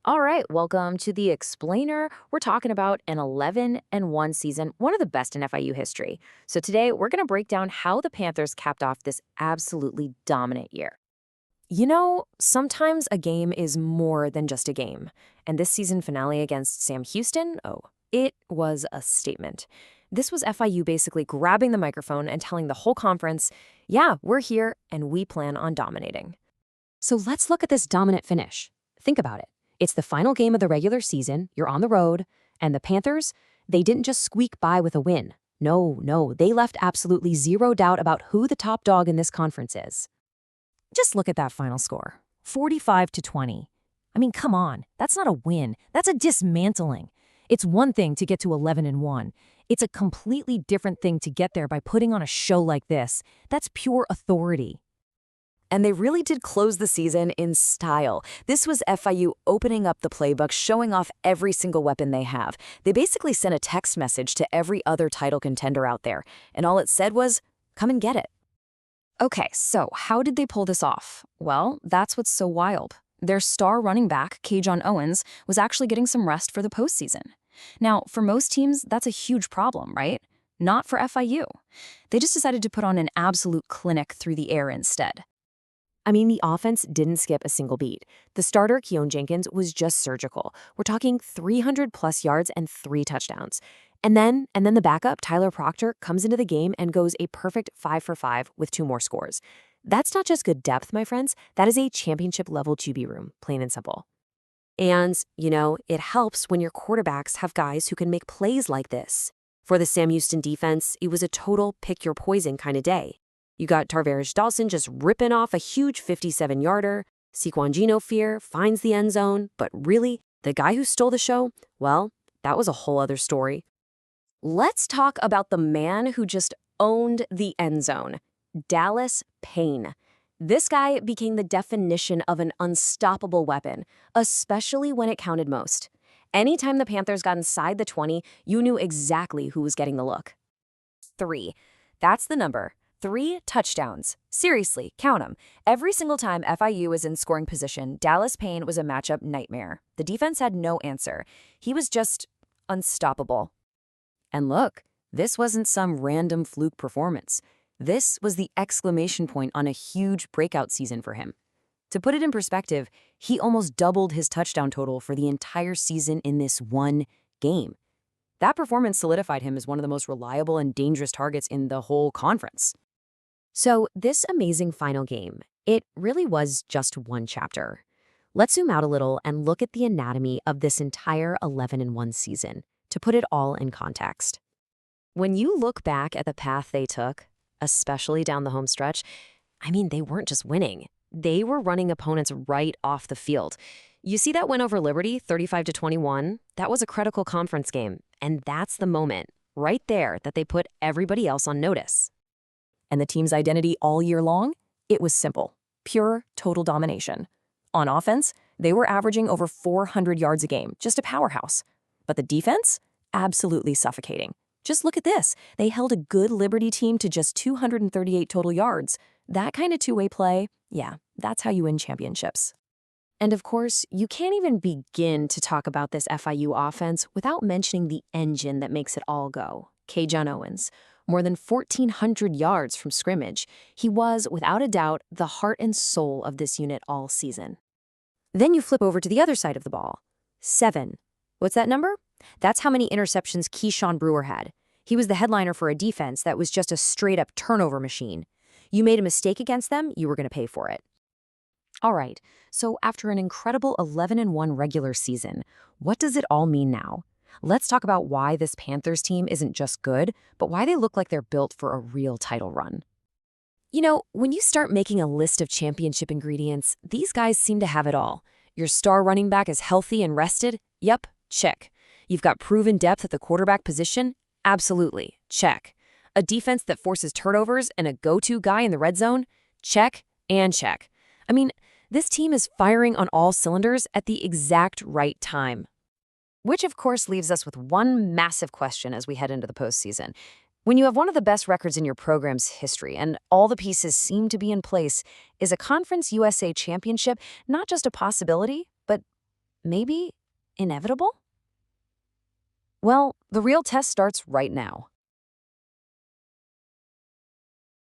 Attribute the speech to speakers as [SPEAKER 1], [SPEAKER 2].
[SPEAKER 1] All right, welcome to the Explainer. We're talking about an 11-1 season, one of the best in FIU history. So today we're going to break down how the Panthers capped off this absolutely dominant year. Sometimes a game is more than just a game. And this season finale against Sam Houston, oh, it was a statement. This was FIU basically grabbing the microphone and telling the whole conference, yeah, we're here and we plan on dominating. So let's look at this dominant finish. Think about it. It's the final game of the regular season, you're on the road, and the Panthers, they didn't just squeak by with a win. No, they left absolutely zero doubt about who the top dog in this conference is. Just look at that final score, 45-20. I mean, come on, that's not a win, that's a dismantling. It's one thing to get to 11-1. It's a completely different thing to get there by putting on a show like this. That's pure authority. And they really did close the season in style. This was FIU opening up the playbook, showing off every single weapon they have. They basically sent a text message to every other title contender out there, and all it said was, come and get it. Okay, so how did they pull this off? Well, that's what's so wild. Their star running back, K'Jon Owens, was actually getting some rest for the postseason. Now, for most teams, that's a huge problem, right? Not for FIU. They just decided to put on an absolute clinic through the air instead. I mean, the offense didn't skip a single beat. The starter, Keon Jenkins, was just surgical. We're talking 300-plus yards and 3 touchdowns. And then the backup, Tyler Proctor, comes into the game and goes a perfect 5 for 5 with 2 more scores. That's not just good depth, my friends. That is a championship-level QB room, plain and simple. And, it helps when your quarterbacks have guys who can make plays like this. For the Sam Houston defense, it was a total pick-your-poison kind of day. You got Tarvarish Dawson just ripping off a huge 57-yarder. Saquon Geno Fear finds the end zone. But really, the guy who stole the show, well, that was a whole other story. Let's talk about the man who just owned the end zone, Dallas Payne. This guy became the definition of an unstoppable weapon, especially when it counted most. Anytime the Panthers got inside the 20, you knew exactly who was getting the look. 3. That's the number. 3 touchdowns. Seriously, count them. Every single time FIU was in scoring position, Dallas Payne was a matchup nightmare. The defense had no answer. He was just unstoppable. And look, this wasn't some random fluke performance. This was the exclamation point on a huge breakout season for him. To put it in perspective, he almost doubled his touchdown total for the entire season in this one game. That performance solidified him as one of the most reliable and dangerous targets in the whole conference. So this amazing final game, it really was just one chapter. Let's zoom out a little and look at the anatomy of this entire 11-1 season to put it all in context. When you look back at the path they took, especially down the home stretch, I mean, they weren't just winning. They were running opponents right off the field. You see that win over Liberty, 35-21? That was a critical conference game, and that's the moment, right there, that they put everybody else on notice. And the team's identity all year long? It was simple. Pure, total domination. On offense, they were averaging over 400 yards a game, just a powerhouse. But the defense? Absolutely suffocating. Just look at this. They held a good Liberty team to just 238 total yards. That kind of two-way play, yeah, that's how you win championships. And of course, you can't even begin to talk about this FIU offense without mentioning the engine that makes it all go, K'Jon Owens. More than 1,400 yards from scrimmage. He was, without a doubt, the heart and soul of this unit all season. Then you flip over to the other side of the ball. 7. What's that number? That's how many interceptions Keyshawn Brewer had. He was the headliner for a defense that was just a straight-up turnover machine. You made a mistake against them, you were going to pay for it. All right, so after an incredible 11-1 regular season, what does it all mean now? Let's talk about why this Panthers team isn't just good, but why they look like they're built for a real title run. When you start making a list of championship ingredients, these guys seem to have it all. Your star running back is healthy and rested? Yep, check. You've got proven depth at the quarterback position? Absolutely, check. A defense that forces turnovers and a go-to guy in the red zone? Check and check. I mean, this team is firing on all cylinders at the exact right time. Which, of course, leaves us with one massive question as we head into the postseason. When you have one of the best records in your program's history and all the pieces seem to be in place, is a Conference USA championship not just a possibility, but
[SPEAKER 2] Maybe inevitable? Well, the real test starts right now.